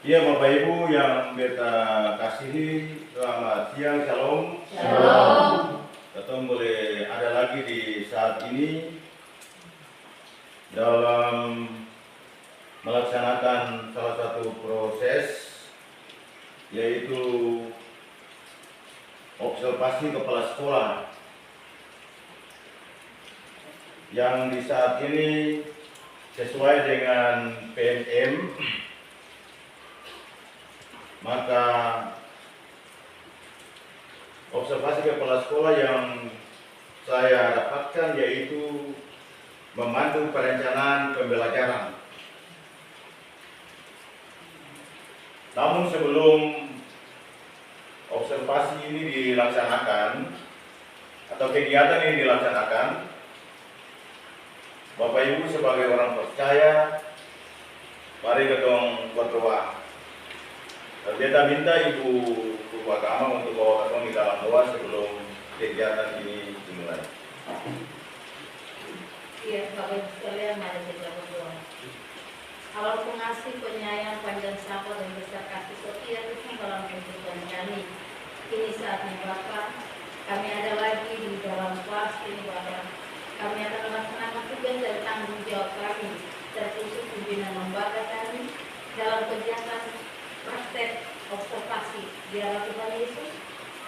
Iya, Bapak Ibu yang kita kasihi, selamat siang, shalom. Shalom. Kita boleh ada lagi di saat ini dalam melaksanakan salah satu proses, yaitu observasi kepala sekolah yang di saat ini sesuai dengan PMM. Maka observasi kepala sekolah yang saya dapatkan yaitu memandu perencanaan pembelajaran. Namun sebelum observasi ini dilaksanakan atau kegiatan ini dilaksanakan, Bapak Ibu sebagai orang percaya, mari kita berdoa. Kita minta Ibu Guru Agama untuk bawa kita di dalam doa sebelum kegiatan ini dimulai. Iya, Bapak Ibu sekalian, mari kita berdoa. Allah pengasih, penyayang, panjang sabar dan besar kasih setia Tuhan dalam kehidupan kami. Ini saatnya Bapak, kami ada lagi di dalam kelas ini Bapak. Kami akan melaksanakan tugas dan tanggung jawab kami, terkhusus pimpinan lembaga kami dalam kegiatan praktek observasi. Biarlah Tuhan Yesus,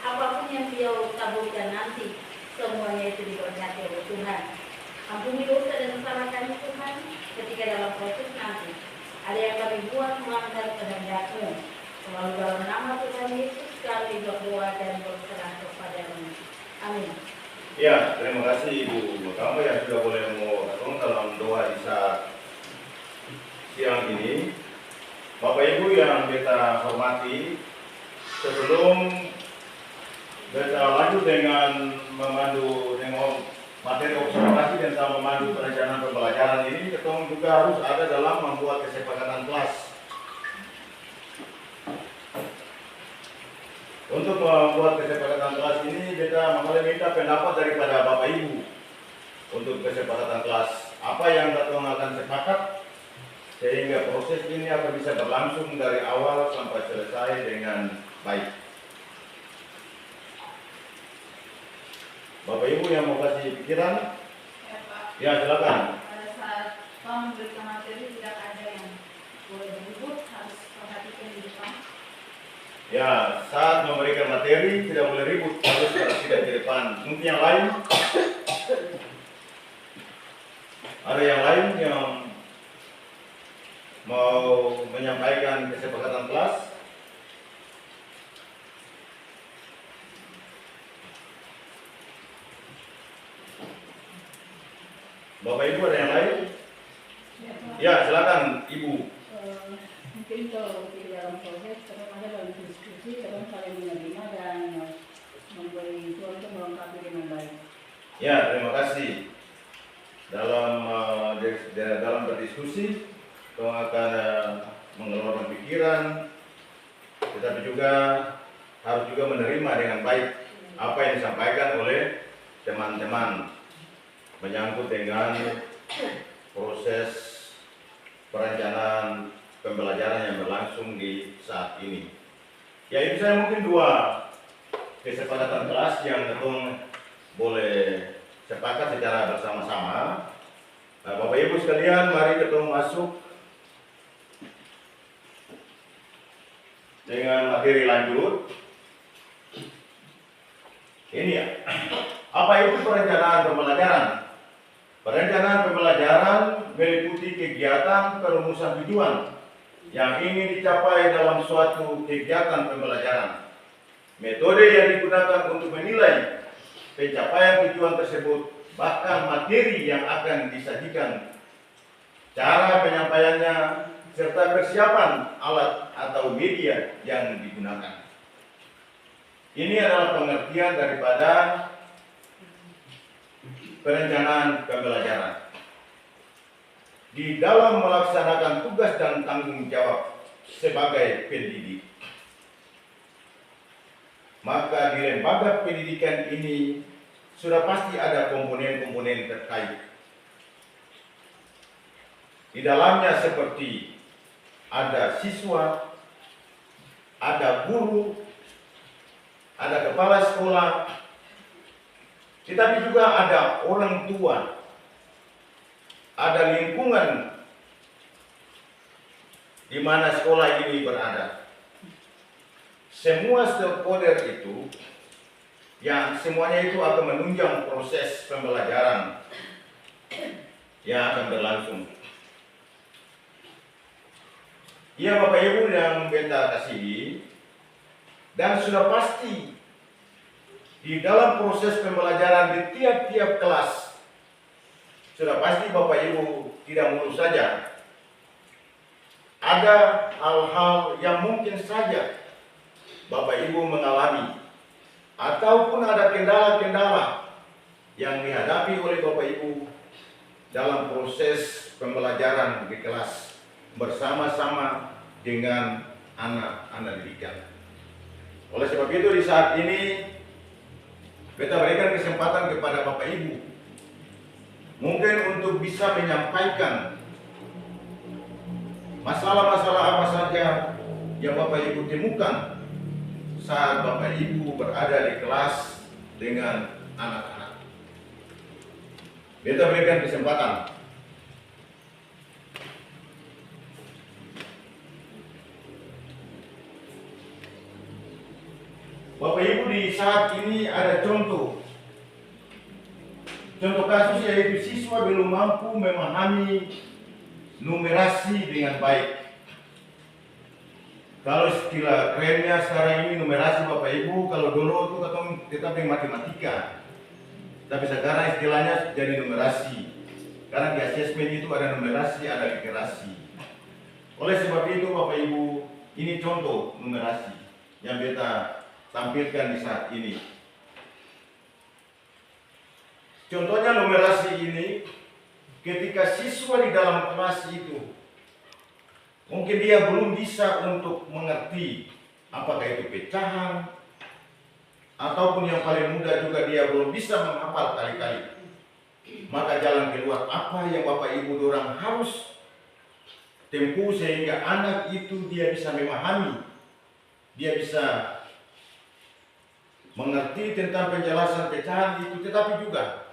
apapun yang Beliau taburkan nanti, semuanya itu diberkati oleh Tuhan. Ampuni dosa dan salah kami Tuhan, ketika dalam proses nanti ada yang kami buat melanggar kehendak-Mu. Selalu dalam nama Tuhan Yesus kami berdoa dan berserah kepada-Mu. Amin. Ya, terima kasih Ibu Agama yang sudah boleh mau dalam doa di saat siang ini. Bapak Ibu yang kita hormati, sebelum kita lanjut dengan memandu dengan materi observasi tentang memandu perencanaan pembelajaran ini, kita juga harus ada dalam membuat kesepakatan kelas. Untuk membuat kesepakatan kelas ini, kita minta pendapat daripada Bapak Ibu untuk kesepakatan kelas. Apa yang kita akan sepakat sehingga proses ini akan bisa berlangsung dari awal sampai selesai dengan baik. Bapak Ibu yang mau kasih pikiran? Ya Pak. Ya, silakan. Pada saat Pak memberikan materi tidak ada yang boleh ribut, harus perhatikan di depan. Ya, saat memberikan materi tidak boleh ribut, harus tidak di depan. Mungkin yang lain? Ada yang lain yang mau menyampaikan kesepakatan kelas? Bapak Ibu ada yang lain? Ya, Pak. Ya, silakan Ibu. Mungkin kalau di dalam proses, terus ada dalam diskusi, terus saling menerima dan memberi itu untuk melengkapi dengan baik. Ya, terima kasih. Dalam berdiskusi, kita akan mengeluarkan pikiran, tetapi juga harus juga menerima dengan baik apa yang disampaikan oleh teman-teman menyangkut dengan proses perencanaan pembelajaran yang berlangsung di saat ini. Ya, itu saya mungkin dua kesepakatan kelas yang ketemu boleh sepakat secara bersama-sama. Nah, Bapak Ibu sekalian, mari kita masuk dengan materi lanjut. Ini ya, apa itu perencanaan pembelajaran? Perencanaan pembelajaran meliputi kegiatan perumusan tujuan yang ingin dicapai dalam suatu kegiatan pembelajaran. Metode yang digunakan untuk menilai pencapaian tujuan tersebut, bahkan materi yang akan disajikan, cara penyampaiannya, serta persiapan alat atau media yang digunakan. Ini adalah pengertian daripada perencanaan pembelajaran. Di dalam melaksanakan tugas dan tanggung jawab sebagai pendidik, maka di lembaga pendidikan ini sudah pasti ada komponen-komponen terkait. Di dalamnya seperti ada siswa, ada guru, ada kepala sekolah, tetapi juga ada orang tua, ada lingkungan di mana sekolah ini berada. Semua stakeholder itu, yang semuanya itu akan menunjang proses pembelajaran yang akan berlangsung. Ya Bapak Ibu yang beta kasihi, dan sudah pasti di dalam proses pembelajaran di tiap-tiap kelas, sudah pasti Bapak Ibu tidak mulus saja. Ada hal-hal yang mungkin saja Bapak Ibu mengalami, ataupun ada kendala-kendala yang dihadapi oleh Bapak Ibu dalam proses pembelajaran di kelas bersama-sama dengan anak-anak didikan. Oleh sebab itu di saat ini kita berikan kesempatan kepada Bapak Ibu mungkin untuk bisa menyampaikan masalah-masalah apa saja yang Bapak Ibu temukan saat Bapak Ibu berada di kelas dengan anak-anak. Kita berikan kesempatan. Bapak Ibu, di saat ini ada contoh kasus yaitu siswa belum mampu memahami numerasi dengan baik. Kalau istilah kerennya sekarang ini numerasi Bapak Ibu, kalau dulu itu tetap dengan matematika, tapi sekarang istilahnya jadi numerasi. Karena di asesmen itu ada numerasi, ada literasi. Oleh sebab itu Bapak Ibu, ini contoh numerasi yang beta tampilkan di saat ini. Contohnya numerasi ini, ketika siswa di dalam kelas itu mungkin dia belum bisa untuk mengerti apakah itu pecahan, ataupun yang paling mudah juga dia belum bisa menghafal kali-kali. Maka jalan keluar apa yang Bapak Ibu dorang harus tempuh sehingga anak itu dia bisa memahami, dia bisa mengerti tentang penjelasan pecahan itu, tetapi juga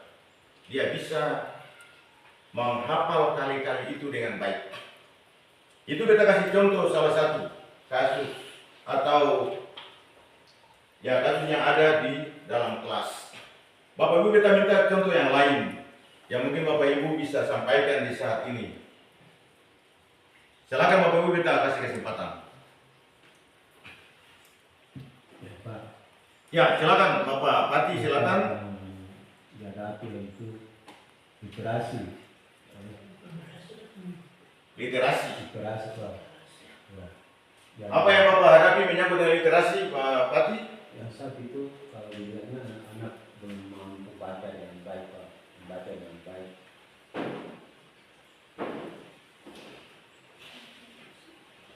dia bisa menghafal kali-kali itu dengan baik. Itu kita kasih contoh salah satu kasus atau ya kasus yang ada di dalam kelas. Bapak Ibu, kita minta contoh yang lain yang mungkin Bapak Ibu bisa sampaikan di saat ini. Silakan Bapak Ibu, kita kasih kesempatan. Ya, silakan Bapak Pati, silakan. Dihadapi itu literasi. Literasi. Pak. Ya. Apa yang Bapak hadapi menyangkut dengan literasi, Pak Pati? Yang saat itu kalau dilihatnya anak-anak belum mampu baca dengan baik, Pak. Membaca dengan baik.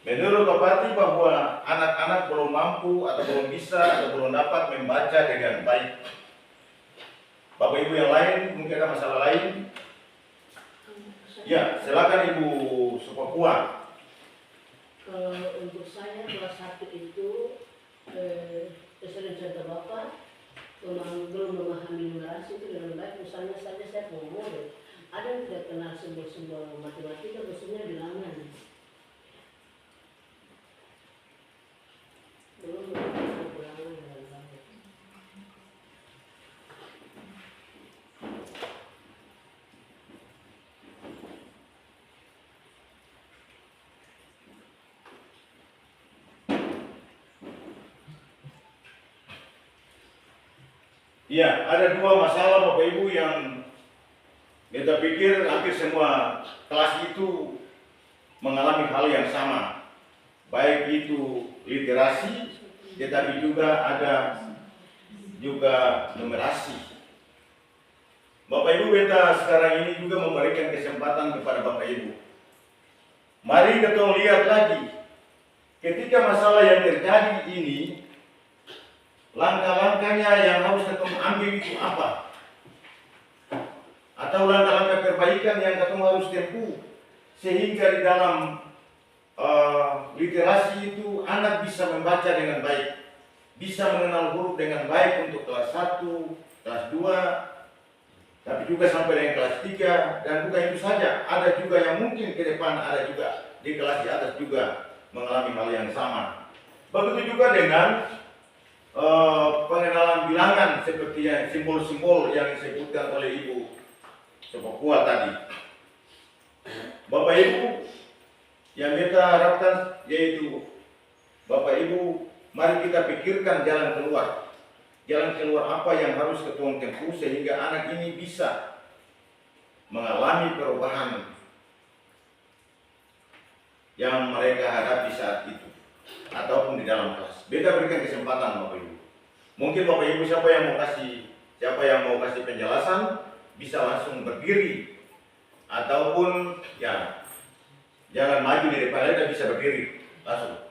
Menurut Pak Pati bahwa anak-anak belum mampu atau belum bisa atau belum dapat membaca dengan baik. Bapak Ibu yang lain mungkin ada masalah lain? Ya, silakan Ibu Supapua. Kalau untuk saya kelas 1 itu sering cerita Bapak belum memahami numerasi itu dengan baik. Misalnya saja saya ngomong, ada yang tidak kenal simbol-simbol matematika, maksudnya bilangan. Belum mengenal bilangan dengan baik. Ya, ada dua masalah Bapak Ibu yang kita pikir hampir semua kelas itu mengalami hal yang sama. Baik itu literasi, tetapi juga ada juga numerasi. Bapak Ibu, beta sekarang ini juga memberikan kesempatan kepada Bapak Ibu. Mari kita lihat lagi, ketika masalah yang terjadi ini, langkah-langkahnya yang harus kita ambil itu apa? Atau langkah-langkah perbaikan yang kita harus tempuh sehingga di dalam literasi itu anak bisa membaca dengan baik, bisa mengenal huruf dengan baik untuk kelas 1, kelas 2, tapi juga sampai dengan kelas 3, dan bukan itu saja, ada juga yang mungkin ke depan ada juga di kelas di atas juga mengalami hal yang sama. Begitu juga dengan pengenalan bilangan seperti yang simbol-simbol yang disebutkan oleh Ibu Sepokua tadi. Bapak Ibu, yang kita harapkan yaitu Bapak Ibu, mari kita pikirkan jalan keluar. Jalan keluar apa yang harus ketuang tempuh sehingga anak ini bisa mengalami perubahan yang mereka hadapi saat itu ataupun di dalam kelas. Beta berikan kesempatan Bapak Ibu. Mungkin Bapak Ibu siapa yang mau kasih penjelasan bisa langsung berdiri ataupun ya jangan maju di depan, kita bisa berdiri langsung.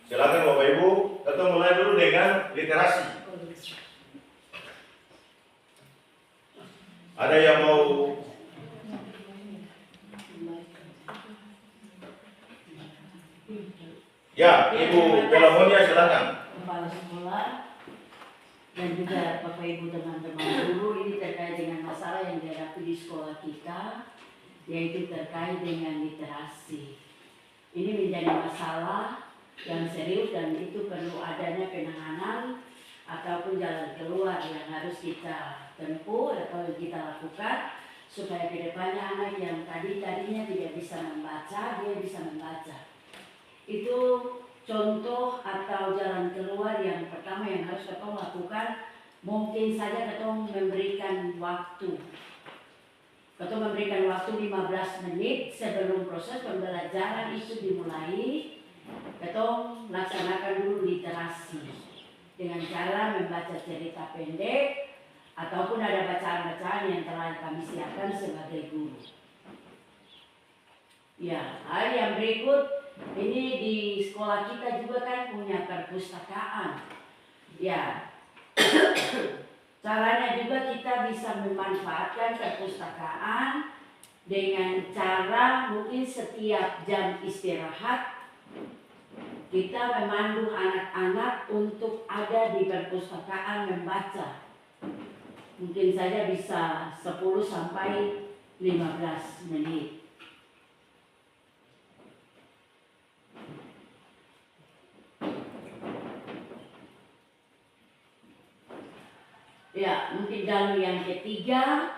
Silakan Bapak Ibu, kita mulai dulu dengan literasi. Ada yang mau? Ya, Ibu Pelamonia silakan. Kepala sekolah dan juga Bapak Ibu teman-teman guru, ini terkait dengan masalah yang dihadapi di sekolah kita, yaitu terkait dengan literasi. Ini menjadi masalah yang serius dan itu perlu adanya penanganan ataupun jalan keluar yang harus kita tempuh atau yang kita lakukan supaya kedepannya anak yang tadinya tidak bisa membaca, dia bisa membaca. Itu contoh atau jalan keluar yang pertama yang harus kita lakukan. Mungkin saja kita memberikan waktu. Kita memberikan waktu 15 menit sebelum proses pembelajaran itu dimulai. Kita laksanakan dulu literasi dengan cara membaca cerita pendek ataupun ada bacaan-bacaan yang telah kami siapkan sebagai guru. Ya, hal yang berikut, ini di sekolah kita juga kan punya perpustakaan. Ya, caranya juga kita bisa memanfaatkan perpustakaan dengan cara mungkin setiap jam istirahat kita memandu anak-anak untuk ada di perpustakaan membaca. Mungkin saja bisa 10 sampai 15 menit. Ya, mungkin jalur yang ketiga,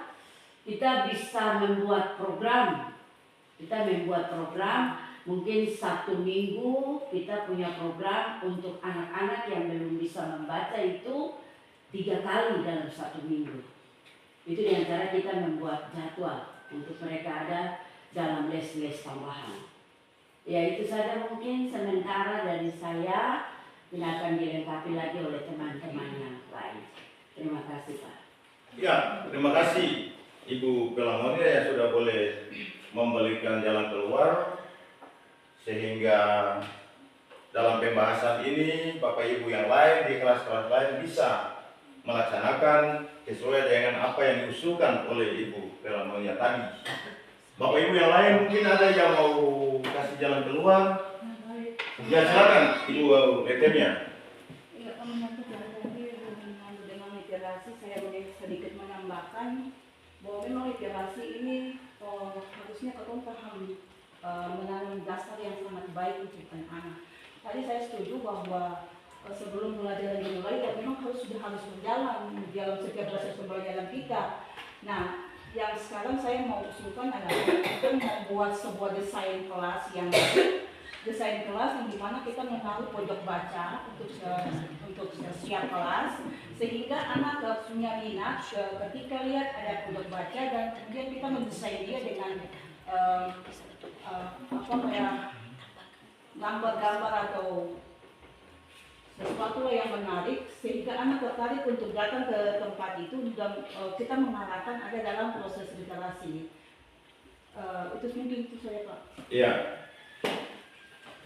kita bisa membuat program. Mungkin Sabtu Minggu kita punya program untuk anak-anak yang belum bisa membaca itu 3 kali dalam 1 minggu. Itu dengan cara kita membuat jadwal untuk mereka ada dalam les-les tambahan. Ya, itu saja mungkin sementara dari saya, dan akan dilengkapi lagi oleh teman-teman yang lain. Terima kasih Pak. Ya, terima kasih Ibu Pelamonia yang sudah boleh memberikan jalan keluar sehingga dalam pembahasan ini Bapak Ibu yang lain di kelas-kelas lain bisa melaksanakan sesuai dengan apa yang diusulkan oleh Ibu Pelamonia tadi. Bapak Ibu yang lain mungkin ada yang mau kasih jalan keluar? Ya silakan Ibu Letemia. Ya, menyangkut dengan literasi, saya boleh sedikit menambahkan bahwa memang literasi ini harusnya kita paham menanam dasar yang sangat baik untuk anak-anak. Tadi saya setuju bahwa sebelum pembelajaran dimulai, dan memang sudah harus berjalan dalam setiap proses pembelajaran kita. Nah, yang sekarang saya mau usulkan adalah kita membuat sebuah desain kelas yang dimana kita menaruh pojok baca untuk setiap kelas, sehingga anak punya minat ketika lihat ada pojok baca, dan kemudian kita mendesain dia dengan gambar-gambar atau sesuatu yang menarik sehingga anak tertarik untuk datang ke tempat itu, dan kita mengarahkan ada dalam proses literasi. Itu mungkin itu saya Pak. Iya.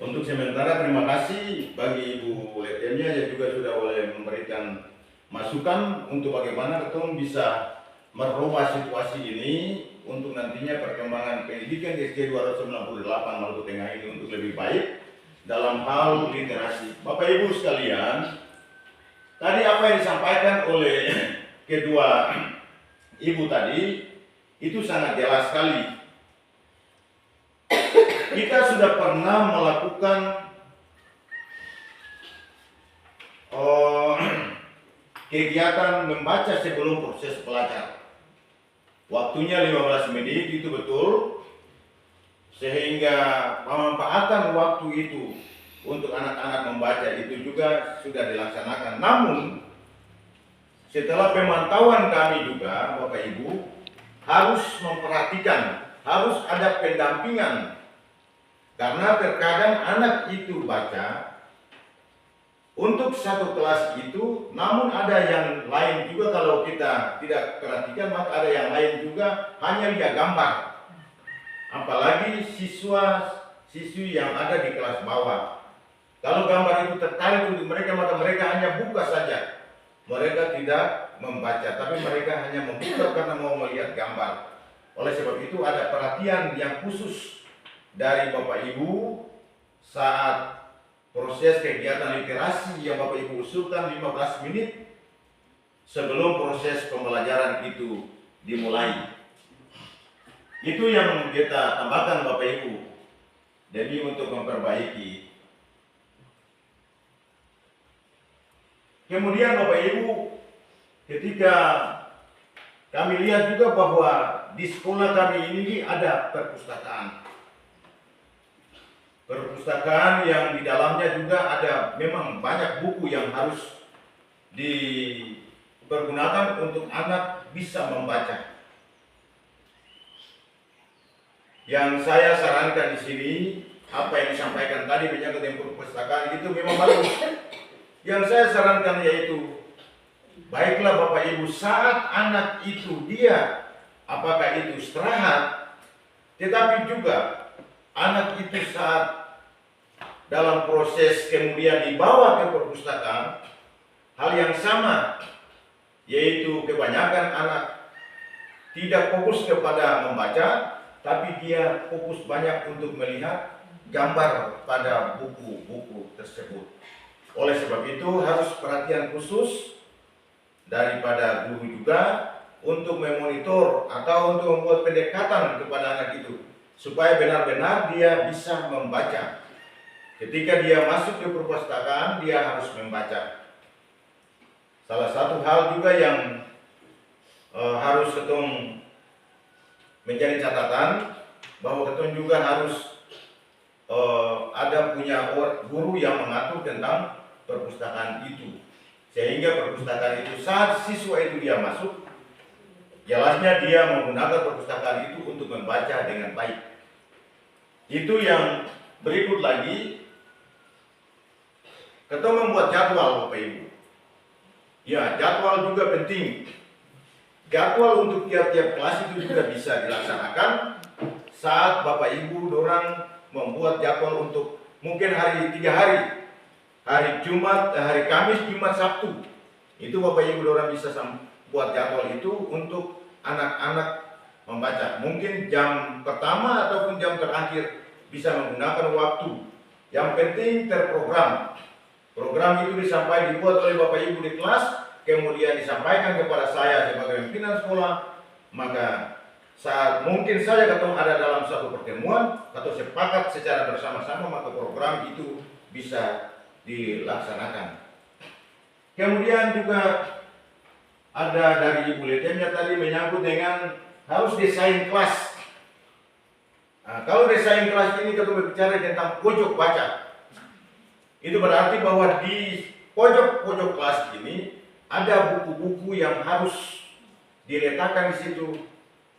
Untuk sementara terima kasih bagi Ibu Letemia yang juga sudah boleh memberikan masukan untuk bagaimana kita bisa merubah situasi ini untuk nantinya perkembangan pendidikan di SD 298 Maluku Tengah ini untuk lebih baik dalam hal literasi. Bapak Ibu sekalian, tadi apa yang disampaikan oleh kedua ibu tadi itu sangat jelas sekali. Kita sudah pernah melakukan kegiatan membaca sebelum proses belajar. Waktunya 15 menit itu betul, sehingga pemanfaatan waktu itu untuk anak-anak membaca itu juga sudah dilaksanakan. Namun setelah pemantauan kami juga Bapak Ibu harus memperhatikan, harus ada pendampingan, karena terkadang anak itu baca untuk satu kelas itu, namun ada yang lain juga kalau kita tidak perhatikan, maka ada yang lain juga hanya lihat gambar. Apalagi siswa-siswi yang ada di kelas bawah. Kalau gambar itu tertarik untuk mereka, maka mereka hanya buka saja. Mereka tidak membaca, tapi mereka hanya membuka karena mau melihat gambar. Oleh sebab itu ada perhatian yang khusus dari Bapak Ibu saat proses kegiatan literasi yang Bapak Ibu usulkan 15 menit sebelum proses pembelajaran itu dimulai. Itu yang kita tambahkan Bapak Ibu. Jadi untuk memperbaiki. Kemudian Bapak Ibu, ketika kami lihat juga bahwa di sekolah kami ini ada perpustakaan. Perpustakaan yang di dalamnya juga ada memang banyak buku yang harus dipergunakan untuk anak bisa membaca. Yang saya sarankan di sini, apa yang disampaikan tadi menyangkut dengan perpustakaan itu memang bagus. Yang saya sarankan yaitu, baiklah Bapak Ibu saat anak itu dia apakah itu istirahat, tetapi juga anak itu saat dalam proses kemudian dibawa ke perpustakaan, hal yang sama, yaitu kebanyakan anak tidak fokus kepada membaca, tapi dia fokus banyak untuk melihat gambar pada buku-buku tersebut. Oleh sebab itu harus perhatian khusus daripada guru juga untuk memonitor atau untuk membuat pendekatan kepada anak itu, supaya benar-benar dia bisa membaca. Ketika dia masuk ke perpustakaan, dia harus membaca. Salah satu hal juga yang harus ketum menjadi catatan, bahwa ketum juga harus ada punya guru yang mengatur tentang perpustakaan itu, sehingga perpustakaan itu saat siswa itu dia masuk, jelasnya dia menggunakan perpustakaan itu untuk membaca dengan baik. Itu yang berikut lagi, kita membuat jadwal Bapak Ibu. Ya, jadwal juga penting. Jadwal untuk tiap-tiap kelas itu juga bisa dilaksanakan saat Bapak Ibu dorang membuat jadwal untuk mungkin hari 3 hari. Hari Jumat, hari Kamis, Jumat, Sabtu. Itu Bapak Ibu dorang bisa buat jadwal itu untuk anak-anak membaca. Mungkin jam pertama ataupun jam terakhir bisa menggunakan waktu. Yang penting terprogram. Program itu dibuat oleh Bapak Ibu di kelas, kemudian disampaikan kepada saya sebagai pimpinan sekolah. Maka saat mungkin saja ketemu ada dalam satu pertemuan atau sepakat secara bersama-sama, maka program itu bisa dilaksanakan. Kemudian juga ada dari Ibu Letemnya tadi menyangkut dengan harus desain kelas. Nah, kalau desain kelas ini kita berbicara tentang pojok baca. Itu berarti bahwa di pojok-pojok kelas ini ada buku-buku yang harus diletakkan di situ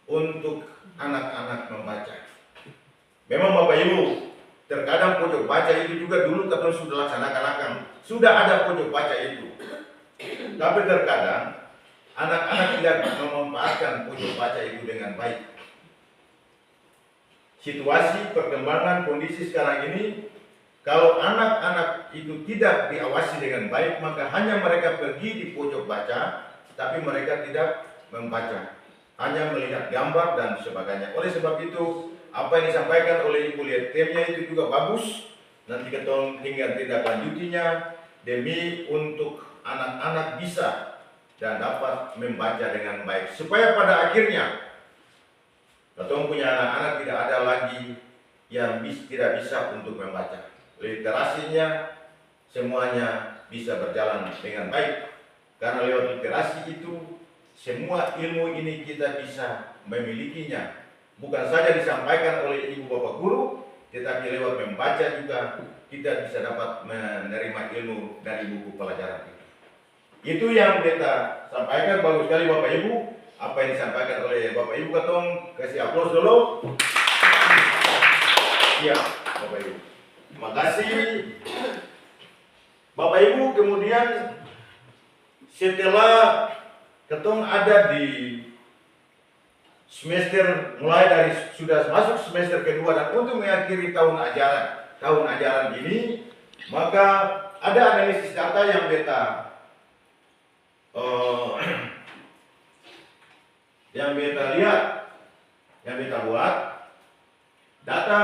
untuk anak-anak membaca. Memang Bapak Ibu, terkadang pojok baca itu juga dulu kita sudah laksanakan, sudah ada pojok baca itu. Tapi terkadang anak-anak tidak memanfaatkan pojok baca itu dengan baik. Situasi perkembangan kondisi sekarang ini, kalau anak-anak itu tidak diawasi dengan baik, maka hanya mereka pergi di pojok baca, tapi mereka tidak membaca. hanya melihat gambar dan sebagainya. Oleh sebab itu, apa yang disampaikan oleh Ibu lihat temnya itu juga bagus. Nanti ketong tinggal tindak lanjutinya demi untuk anak-anak bisa dan dapat membaca dengan baik. Supaya pada akhirnya ketong punya anak-anak tidak ada lagi yang tidak bisa untuk membaca. Literasinya semuanya bisa berjalan dengan baik. Karena lewat literasi itu semua ilmu ini kita bisa memilikinya. Bukan saja disampaikan oleh ibu bapak guru, tetapi lewat membaca juga kita bisa dapat menerima ilmu dari buku pelajaran itu. Itu yang kita sampaikan. Bagus sekali Bapak Ibu. Apa yang disampaikan oleh Bapak Ibu, ketong kasih aplaus dulu. Iya, Bapak Ibu. Terima kasih. Bapak Ibu, kemudian setelah ketong ada di semester, mulai dari sudah masuk semester kedua dan untuk mengakhiri tahun ajaran ini, maka ada analisis data yang beta lihat, yang beta buat, data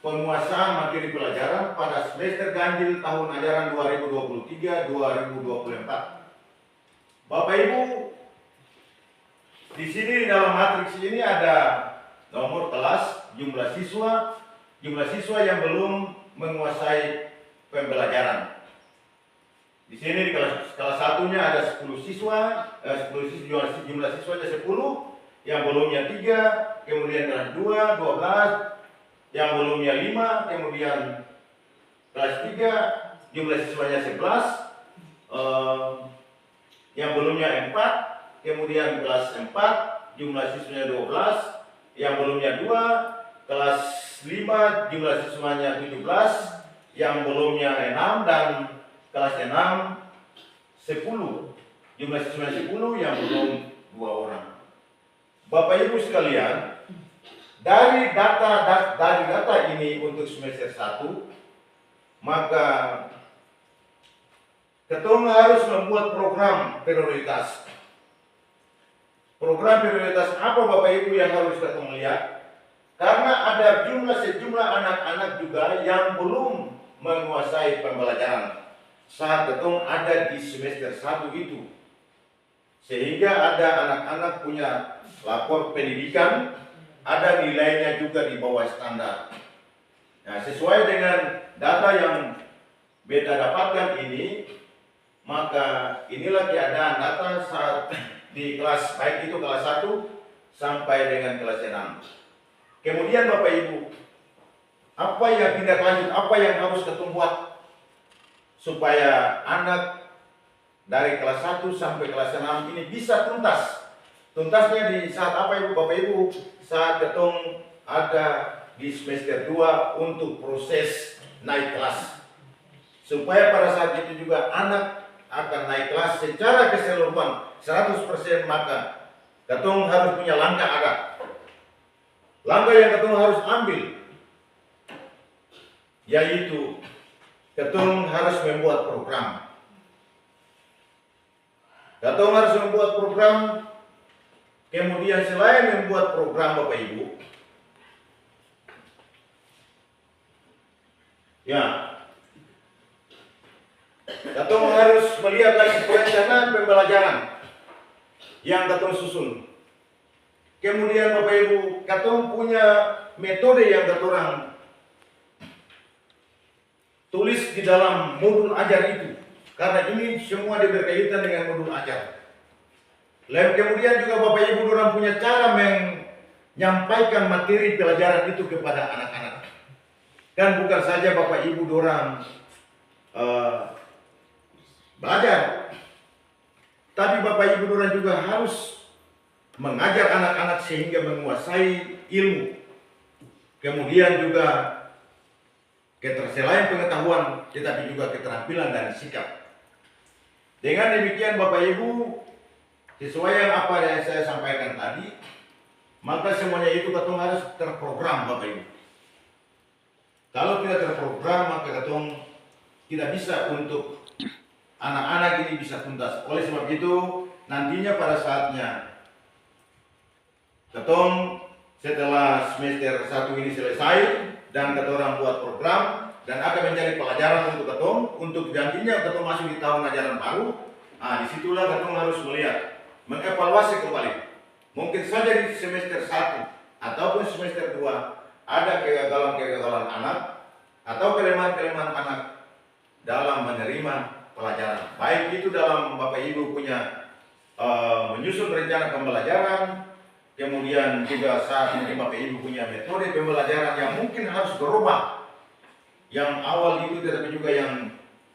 penguasaan materi pelajaran pada semester ganjil tahun ajaran 2023-2024. Bapak Ibu, di sini dalam matriks ini ada nomor kelas, jumlah siswa yang belum menguasai pembelajaran. Di sini di kelas satunya ada 10 siswa, jumlah siswanya 10, yang belumnya 3, kemudian kelas 2, 12, yang belumnya 5, kemudian kelas 3, jumlah siswanya 11, yang belumnya 4, kemudian kelas 4, jumlah siswanya 12, yang belumnya 2, kelas 5, jumlah siswanya 17, yang belumnya 6, dan kelas 6, 10, jumlah siswanya 10, yang belum 2 orang. Bapak Ibu sekalian, dari data ini untuk semester 1, maka ketong harus membuat program prioritas. Program prioritas apa Bapak Ibu yang harus ketong lihat? Karena ada sejumlah anak-anak juga yang belum menguasai pembelajaran saat ketong ada di semester 1 itu. Sehingga ada anak-anak punya lapor pendidikan, ada nilainya juga di bawah standar. Nah, sesuai dengan data yang beta dapatkan ini, maka inilah keadaan data saat di kelas, baik itu kelas 1 sampai dengan kelas 6. Kemudian Bapak Ibu, apa yang tindak lanjut, apa yang harus ketong buat supaya anak dari kelas 1 sampai kelas 6 ini bisa tuntas. Tuntasnya di saat apa Ibu Bapak Ibu? Saat ketong ada di semester 2 untuk proses naik kelas. Supaya pada saat itu juga anak akan naik kelas secara keseluruhan 100%, maka ketong harus punya langkah ada. Langkah yang ketong harus ambil yaitu ketong harus membuat program. Ketong harus membuat program. Kemudian selain membuat program Bapak Ibu, ya, ketong harus melihat lagi perencanaan pembelajaran yang ketong susun. Kemudian Bapak Ibu, ketong punya metode yang ketong tulis di dalam modul ajar itu. Karena ini semua berkaitan dengan modul ajar. Lalu kemudian juga Bapak Ibu orang punya cara menyampaikan materi pelajaran itu kepada anak-anak. Kan bukan saja Bapak Ibu orang belajar, tapi Bapak Ibu orang juga harus mengajar anak-anak sehingga menguasai ilmu. Kemudian juga selain pengetahuan, tetapi juga keterampilan dan sikap. Dengan demikian Bapak Ibu, sesuai yang apa yang saya sampaikan tadi, maka semuanya itu ketong harus terprogram Bapak Ibu. Kalau tidak terprogram, maka ketong tidak bisa untuk anak-anak ini bisa tuntas. Oleh sebab itu, nantinya pada saatnya Ketong setelah semester 1 ini selesai dan ketong buat program dan akan menjadi pelajaran untuk ketong untuk gantinya ketong masuk di tahun ajaran baru. Disitulah ketong harus melihat, mengevaluasi kembali. Mungkin saja di semester 1 ataupun semester 2 ada kegagalan-kegagalan anak atau kelemahan-kelemahan anak dalam menerima pelajaran. Baik itu dalam Bapak Ibu punya menyusun rencana pembelajaran, kemudian juga saat mungkin Bapak Ibu punya metode pembelajaran yang mungkin harus berubah. Yang awal itu tetapi juga yang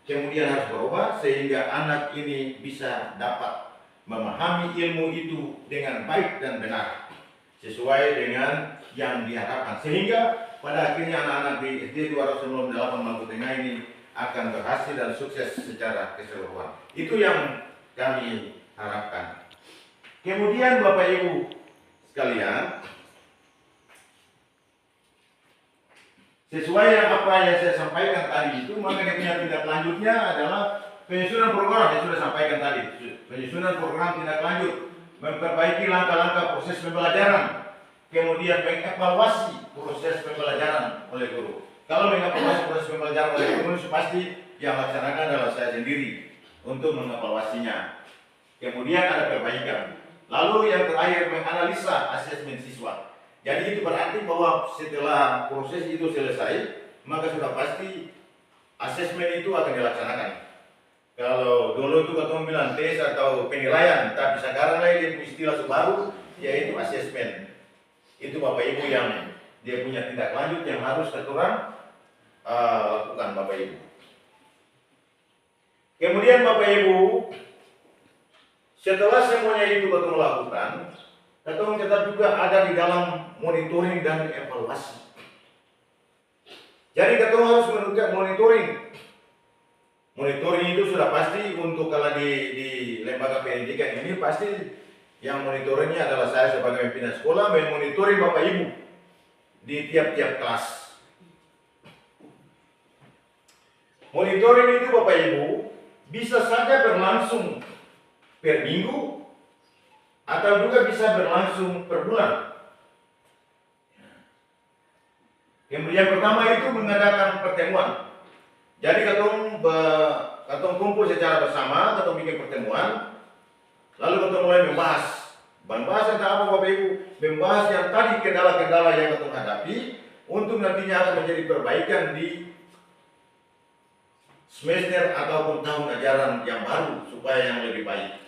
kemudian harus berubah sehingga anak ini bisa dapat memahami ilmu itu dengan baik dan benar sesuai dengan yang diharapkan, sehingga pada akhirnya anak-anak di SD 298 Maluku Tengah ini akan berhasil dan sukses secara keseluruhan. Itu yang kami harapkan. Kemudian Bapak Ibu sekalian, sesuai yang apa yang saya sampaikan tadi itu, maka punya tindak lanjutnya adalah penyusunan program yang sudah sampaikan tadi. Penyusunan program tindak lanjut, memperbaiki langkah-langkah proses pembelajaran, kemudian mengevaluasi proses pembelajaran oleh guru. Kalau mengevaluasi proses pembelajaran oleh guru, pasti yang laksanakan adalah saya sendiri untuk mengevaluasinya. Kemudian ada perbaikan. Lalu yang terakhir menganalisa asesmen siswa. Jadi itu berarti bahwa setelah proses itu selesai, maka sudah pasti asesmen itu akan dilaksanakan. Kalau dulu itu ketemu bilang tes atau penilaian, tapi sekarang lagi istilah baru yaitu asesmen. Itu Bapak Ibu yang dia punya tindak lanjut yang harus keturang lakukan Bapak Ibu. Kemudian Bapak Ibu, setelah semuanya itu ketemu lakukan, ketemu tetap juga ada di dalam monitoring dan evaluasi. Jadi ketemu harus menunjukkan monitoring. Monitoring itu sudah pasti untuk kalau di lembaga pendidikan ini pasti yang monitoringnya adalah saya sebagai pimpinan sekolah memonitoring Bapak Ibu di tiap-tiap kelas. Monitoring itu Bapak Ibu bisa saja berlangsung per minggu atau juga bisa berlangsung per bulan. Kemudian pertama itu mengadakan pertemuan. Jadi ketong kumpul secara bersama, ketong bikin pertemuan, lalu ketong mulai membahas tentang apa Bapak Ibu? Membahas yang tadi kendala-kendala yang ketong hadapi untuk nantinya akan menjadi perbaikan di semester ataupun tahun ajaran yang baru supaya yang lebih baik.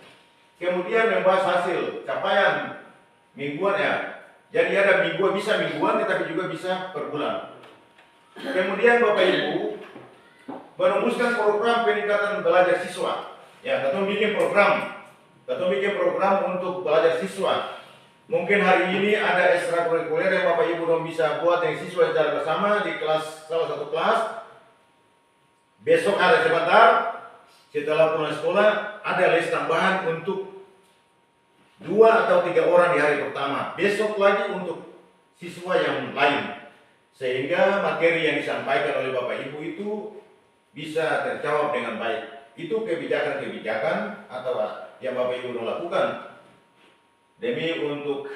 Kemudian membahas hasil capaian mingguan ya. Jadi ada mingguan, bisa mingguan tetapi juga bisa per bulan. Kemudian Bapak Ibu merumuskan program peningkatan belajar siswa. Ya, ketong bikin program untuk belajar siswa. Mungkin hari ini ada ekstrakurikuler yang Bapak Ibu belum bisa buat dengan siswa secara bersama di kelas, salah satu kelas. Besok ada sebentar, setelah pulang sekolah ada les tambahan untuk 2 atau 3 orang di hari pertama. Besok lagi untuk siswa yang lain. Sehingga materi yang disampaikan oleh Bapak Ibu itu bisa terjawab dengan baik. Itu kebijakan-kebijakan atau yang Bapak Ibu lakukan demi untuk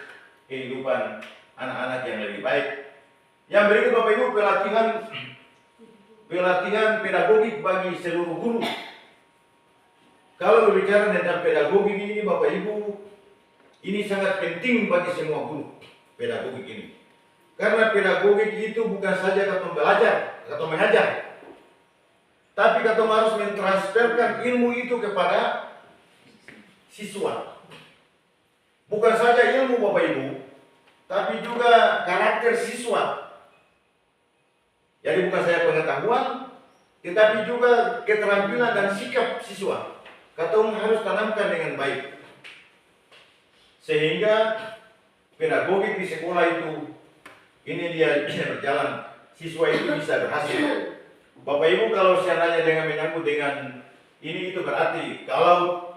kehidupan anak-anak yang lebih baik. Yang berikut Bapak Ibu pelatihan pedagogik bagi seluruh guru. Kalau berbicara tentang pedagogik ini Bapak Ibu, ini sangat penting bagi semua guru pedagogik ini. Karena pedagogik itu bukan saja ketong belajar, ketong mengajar, tapi ketong harus mentransferkan ilmu itu kepada siswa. Bukan saja ilmu Bapak Ibu, tapi juga karakter siswa. Jadi bukan saja pengetahuan, tetapi juga keterampilan dan sikap siswa. Ketong harus tanamkan dengan baik. Sehingga pedagogik di sekolah itu, ini dia bisa berjalan, siswa itu bisa berhasil. Bapak Ibu kalau seandainya dengan menyangkut dengan ini itu berarti kalau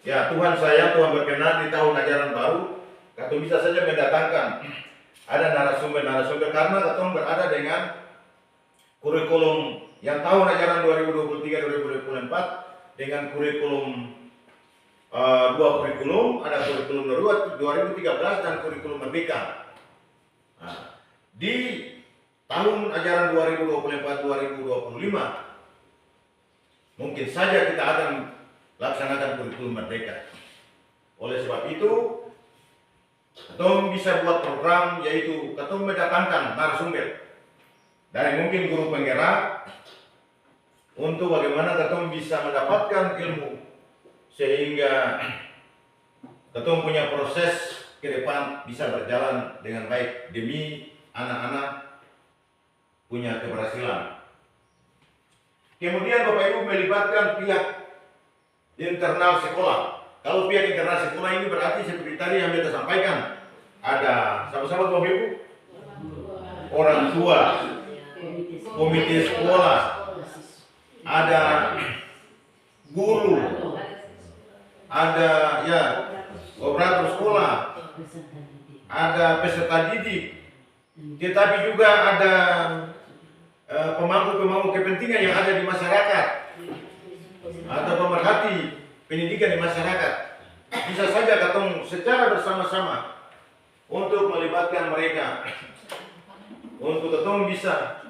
ya Tuhan berkenan di tahun ajaran baru, katong bisa saja mendatangkan ada narasumber karena katong berada dengan kurikulum yang tahun ajaran 2023-2024 dengan kurikulum dua kurikulum, ada kurikulum 2013 dan kurikulum Merdeka. Nah, di tahun ajaran 2024-2025 mungkin saja kita akan laksanakan kurikulum Merdeka. Oleh sebab itu, Ketum bisa buat program, yaitu Ketum mendatangkan narasumber dari mungkin guru penggerak untuk bagaimana Ketum bisa mendapatkan ilmu sehingga Ketum punya proses ke depan bisa berjalan dengan baik demi anak-anak punya keberhasilan. Kemudian Bapak Ibu melibatkan pihak internal sekolah. Kalau pihak internal sekolah ini berarti seperti tadi yang kita sampaikan, ada sama-sama Bapak Ibu, orang tua, komite sekolah, ada guru, ada ya operator sekolah, ada peserta didik, tetapi juga ada pemangku-pemangku kepentingan yang ada di masyarakat atau pemerhati pendidikan di masyarakat. Bisa saja Ketum secara bersama-sama untuk melibatkan mereka, untuk Ketum bisa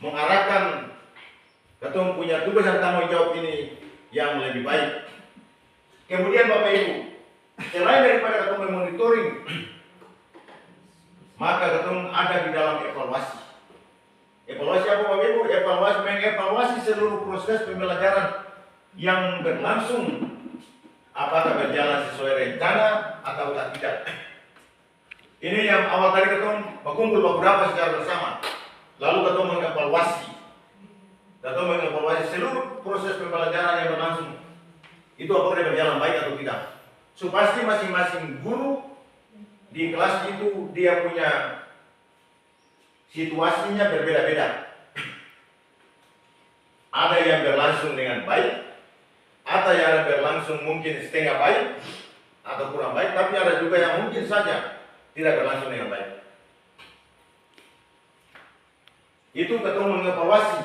mengarahkan Ketum punya tugas dan tanggung jawab ini yang lebih baik. Kemudian Bapak Ibu, selain daripada Ketum memonitoring, maka Ketum ada di dalam evaluasi. Evaluasi apa Bapak Ibu? Mengevaluasi seluruh proses pembelajaran yang berlangsung, apakah berjalan sesuai rencana atau tidak. Ini yang awal tadi Ketum berkumpul beberapa secara bersama, lalu Ketum mengevaluasi. Ketum mengevaluasi seluruh proses pembelajaran yang berlangsung, itu apakah berjalan baik atau tidak. So pasti masing-masing guru di kelas itu dia punya situasinya berbeda-beda. Ada yang berlangsung dengan baik, ada yang berlangsung mungkin setengah baik atau kurang baik, tapi ada juga yang mungkin saja tidak berlangsung dengan baik. Itu Ketum mengevaluasi.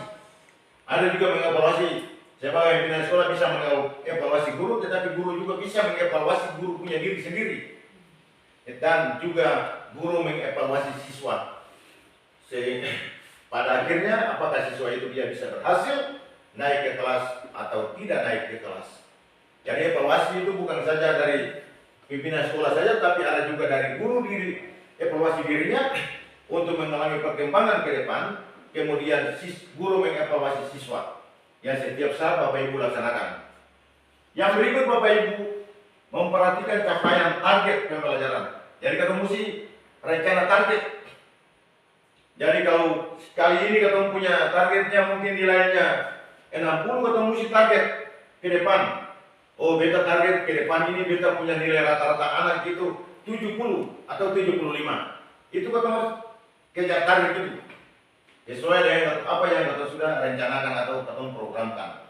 Ada juga mengevaluasi, sebagai pimpinan sekolah bisa mengevaluasi guru, tetapi guru juga bisa mengevaluasi guru punya diri sendiri. Dan juga guru mengevaluasi siswa, sehingga pada akhirnya apakah siswa itu dia bisa berhasil naik ke kelas atau tidak naik ke kelas. Jadi evaluasi itu bukan saja dari pimpinan sekolah saja, tapi ada juga dari guru diri, evaluasi dirinya untuk mengalami perkembangan ke depan. Kemudian guru mengevaluasi siswa yang setiap saat Bapak Ibu laksanakan. Yang berikut Bapak Ibu memperhatikan capaian target pembelajaran. Jadi Ketum mesti rencana target. Jadi kalau kali ini Ketum punya targetnya mungkin nilainya 60, Ketum mesti target ke depan. Oh, beta target ke depan ini beta punya nilai rata-rata anak itu 70 atau 75. Itu Ketum harus kejar target itu. Sesuai dengan apa yang Ketum sudah rencanakan atau Ketum programkan.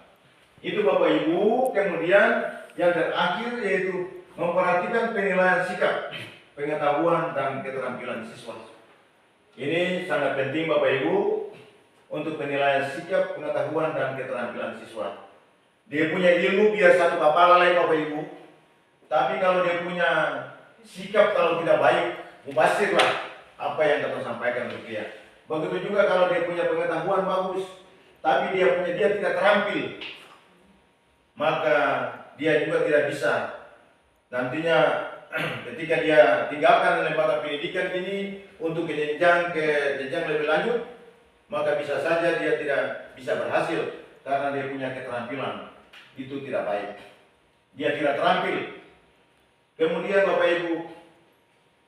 Itu Bapak Ibu. Kemudian yang terakhir yaitu memperhatikan penilaian sikap, pengetahuan dan keterampilan siswa. Ini sangat penting Bapak Ibu untuk penilaian sikap, pengetahuan dan keterampilan siswa. Dia punya ilmu biar satu kepala lain Bapak Ibu. Tapi kalau dia punya sikap kalau tidak baik, mubasirlah apa yang Ketum sampaikan untuk dia. Begitu juga kalau dia punya pengetahuan bagus, tapi dia tidak terampil, maka dia juga tidak bisa. Nantinya ketika dia tinggalkan lembaga pendidikan ini untuk ke jenjang lebih lanjut, maka bisa saja dia tidak bisa berhasil karena dia punya keterampilan itu tidak baik. Dia tidak terampil. Kemudian Bapak Ibu,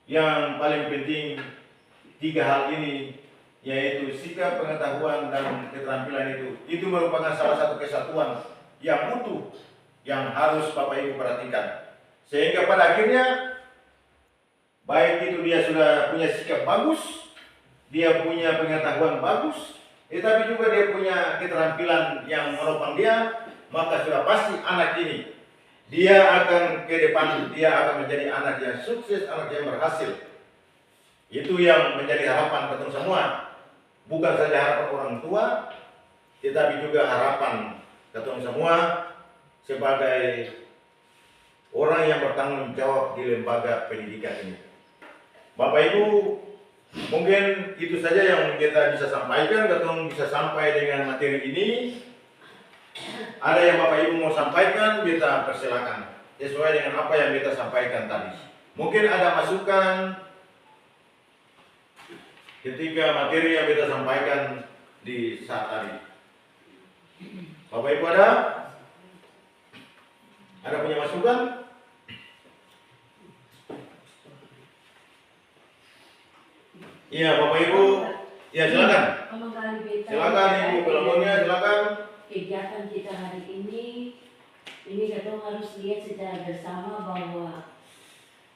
yang paling penting 3 hal ini, yaitu sikap, pengetahuan dan keterampilan itu merupakan salah satu kesatuan yang utuh yang harus Bapak Ibu perhatikan. Sehingga pada akhirnya baik itu dia sudah punya sikap bagus, dia punya pengetahuan bagus, tetapi juga dia punya keterampilan yang menopang dia, maka sudah pasti anak ini dia akan ke depan, dia akan menjadi anak yang sukses, anak yang berhasil. Itu yang menjadi harapan Ketum semua. Bukan saja harapan orang tua, tetapi juga harapan Ketum semua sebagai orang yang bertanggung jawab di lembaga pendidikan ini. Bapak Ibu, mungkin itu saja yang kita bisa sampaikan. Ketong bisa sampai dengan materi ini. Ada yang Bapak Ibu mau sampaikan, kita persilakan sesuai dengan apa yang kita sampaikan tadi. Mungkin ada masukan ketika materi yang kita sampaikan di saat tadi. Bapak Ibu ada? Ada punya masukan? Iya, Bapak Ibu. Ya, silakan. Silakan Ibu Pelamonnya, silakan. Kegiatan kita hari ini kita harus lihat secara bersama bahwa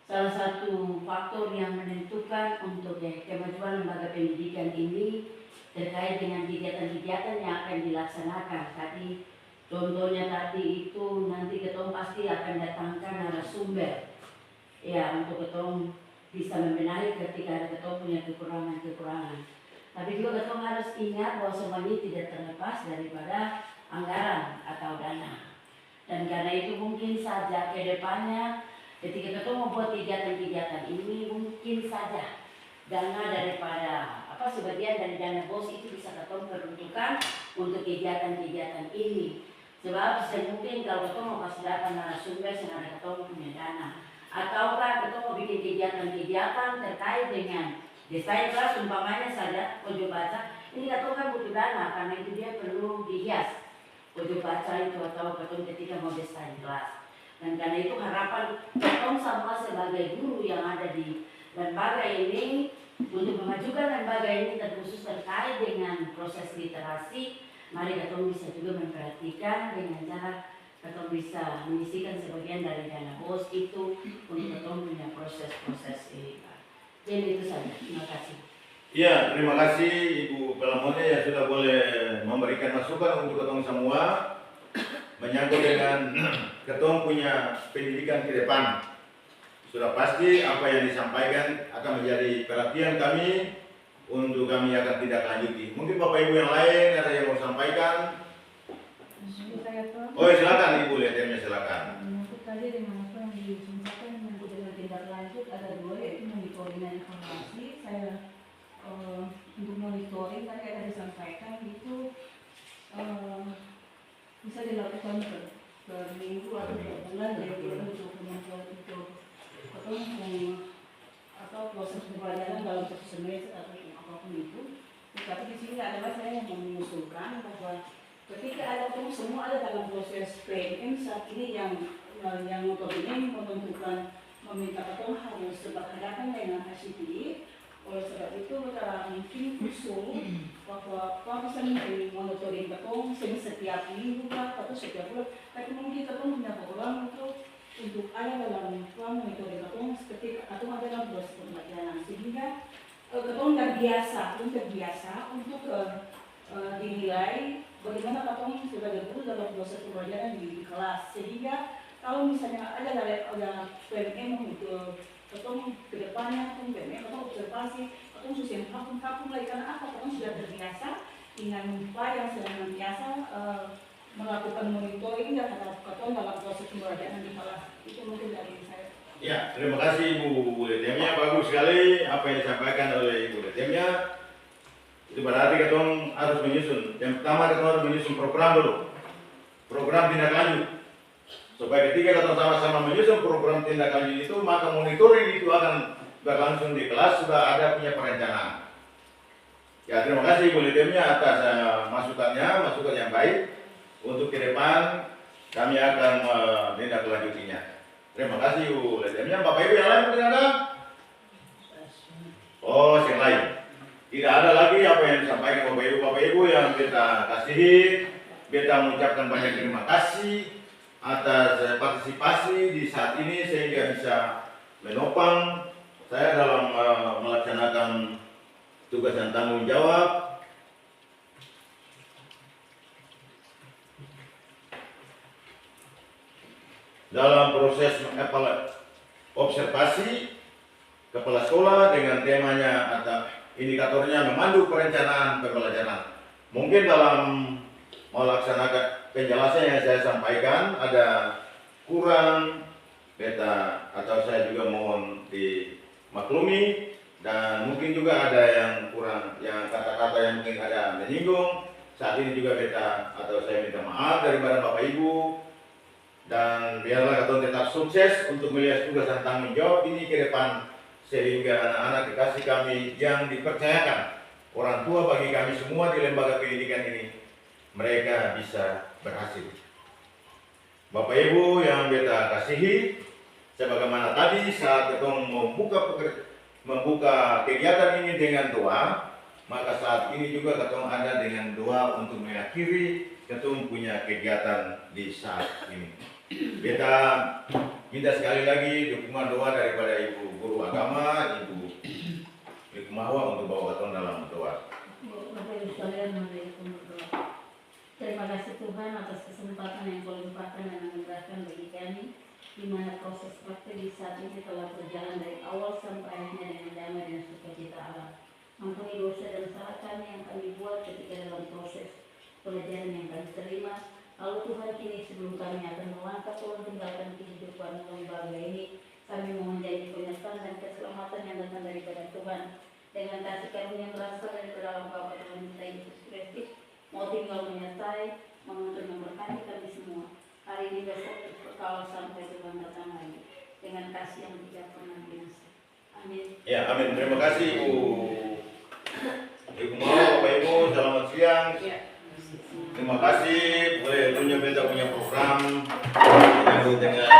salah satu faktor yang menentukan untuk kemajuan lembaga pendidikan ini terkait dengan kegiatan-kegiatan yang akan dilaksanakan. Tadi contohnya tadi itu nanti ketong pasti akan datangkan narasumber ya untuk ketong bisa membenahi ketika ada ketong punya kekurangan-kekurangan. Tapi juga ketong harus ingat bahwa semua ini tidak terlepas daripada anggaran atau dana. Dan karena itu mungkin saja ke depannya ketika ketong membuat kegiatan-kegiatan ini mungkin saja dana daripada sebagian dari dana BOS itu bisa ketong peruntukkan untuk kegiatan-kegiatan ini. Sebab mungkin kalau ketong mau kasih data narasumber yang ada ketong punya dana. Ataukah ketong mau bikin kegiatan-kegiatan terkait dengan desain kelas umpamanya saja pojok baca, ini ketong kan butuh dana karena itu dia perlu dihias pojok baca itu atau ketong ketika mau desain kelas. Dan karena itu harapan ketong sama sebagai guru yang ada di lembaga ini untuk memajukan lembaga ini terkhusus terkait dengan proses literasi, mari ketong bisa juga memperhatikan dengan cara ketong bisa mengisikan sebagian dari dana BOS itu untuk ketong punya proses-proses ini. Jadi itu saja, terima kasih. Ya, terima kasih Ibu Pelamonnya yang sudah boleh memberikan masukan untuk ketong semua menyangkut dengan ketong punya pendidikan ke depan. Sudah pasti apa yang disampaikan akan menjadi perhatian kami untuk kami akan tidak lanjuti. Mungkin Bapak Ibu yang lain ada yang mau sampaikan? Oh silakan Ibu, lihatnya silakan. Menyangkut tadi dengan apa yang disampaikan menyangkut dengan tindak lanjut ada dua, yaitu monitoring informasi. Saya untuk monitoring tadi ada disampaikan itu bisa dilakukan per minggu atau per bulan, jadi untuk kemampuan untuk atau proses pembelajaran dalam satu semester atau apapun itu. Tapi di sini adalah saya yang mengusulkan bahwa ketika ada semua ada dalam proses PNM saat ini yang notabene menentukan meminta ketong harus berhadapan dengan HCPI. Oleh sebab itu kita mungkin usul bahwa kalau bisa monitoring ketong setiap minggu atau setiap bulan, tapi mungkin ketong punya program untuk ada dalam plan monitoring ketong seperti atau ada dalam proses pembelajaran sehingga ketong terbiasa untuk dinilai bagaimana ketong sebagai guru dalam proses pembelajaran di kelas, sehingga kalau misalnya ada PNM untuk ketong ke depannya PNM atau observasi ketong susun hakun lagi karena apa ketong sudah terbiasa dengan upaya yang senantiasa melakukan monitoring dan ketong dalam proses pembelajaran di kelas. Itu mungkin dari saya. Ya, terima kasih Ibu Letemnya, bagus sekali apa yang disampaikan oleh Ibu Letemnya. Itu berarti ketong harus menyusun. Yang pertama ketong harus menyusun program dulu, program tindak lanjut. Supaya ketika ketong sama-sama menyusun program tindak lanjut itu, maka monitoring itu akan berlangsung di kelas sudah ada punya perencanaan. Ya, terima kasih Ibu Letemnya atas masukan yang baik. Untuk ke depan kami akan menindaklanjutinya. Terima kasih Ibu Letemnya. Bapak Ibu yang lain mungkin ada? Oh, yang lain. Tidak ada lagi apa yang disampaikan Bapak Ibu yang kita kasihi. Kita mengucapkan banyak terima kasih atas partisipasi di saat ini sehingga bisa menopang saya dalam melaksanakan tugas dan tanggung jawab. Dalam proses observasi kepala sekolah dengan temanya atau indikatornya memandu perencanaan pembelajaran. Mungkin dalam melaksanakan penjelasan yang saya sampaikan ada kurang beta atau saya juga mohon dimaklumi, dan mungkin juga ada yang kurang, yang kata-kata yang mungkin ada menyinggung. Saat ini juga beta atau saya minta maaf daripada Bapak Ibu, dan biarlah kita tetap sukses untuk melihat tugas dan tanggung jawab ini ke depan, sehingga anak-anak kekasih kami yang dipercayakan orang tua bagi kami semua di lembaga pendidikan ini, mereka bisa berhasil. Bapak Ibu yang beta kasihi, sebagaimana tadi saat kita membuka kegiatan ini dengan doa, maka saat ini juga kita ada dengan doa untuk mengakhiri kita punya kegiatan di saat ini. Beta minta sekali lagi dukungan doa daripada Ibu Guru Agama, Ibu Mahwa untuk bawa kita dalam doa. Bapak Ibu sekalian, mari kita berdoa. Terima kasih Tuhan atas kesempatan yang Kau limpahkan dan anugerahkan bagi kami, di mana proses praktek di saat ini telah berjalan dari awal sampai akhirnya dengan damai dan sukacita Allah. Ampuni dosa dan salah kami yang kami buat ketika dalam proses pelajaran yang kami terima. Lalu Tuhan, kini sebelum kami akan melangkah pulang tinggalkan kehidupan lembaga ini, kami mohon janji penyertaan dan keselamatan yang datang daripada Tuhan, dengan kasih karunia yang berasal dari dalam Bapa Tuhan kita Yesus Kristus, mau tinggal menyertai, menuntun memberkati kami semua hari ini, besok, kalau sampai Tuhan datang lagi, dengan kasih yang tidak pernah binasa. Amin. Ya, amin. Terima kasih Ibu Mahwa, Bapak Ibu, selamat siang. Terima kasih. Boleh tunjuk beta punya program dengan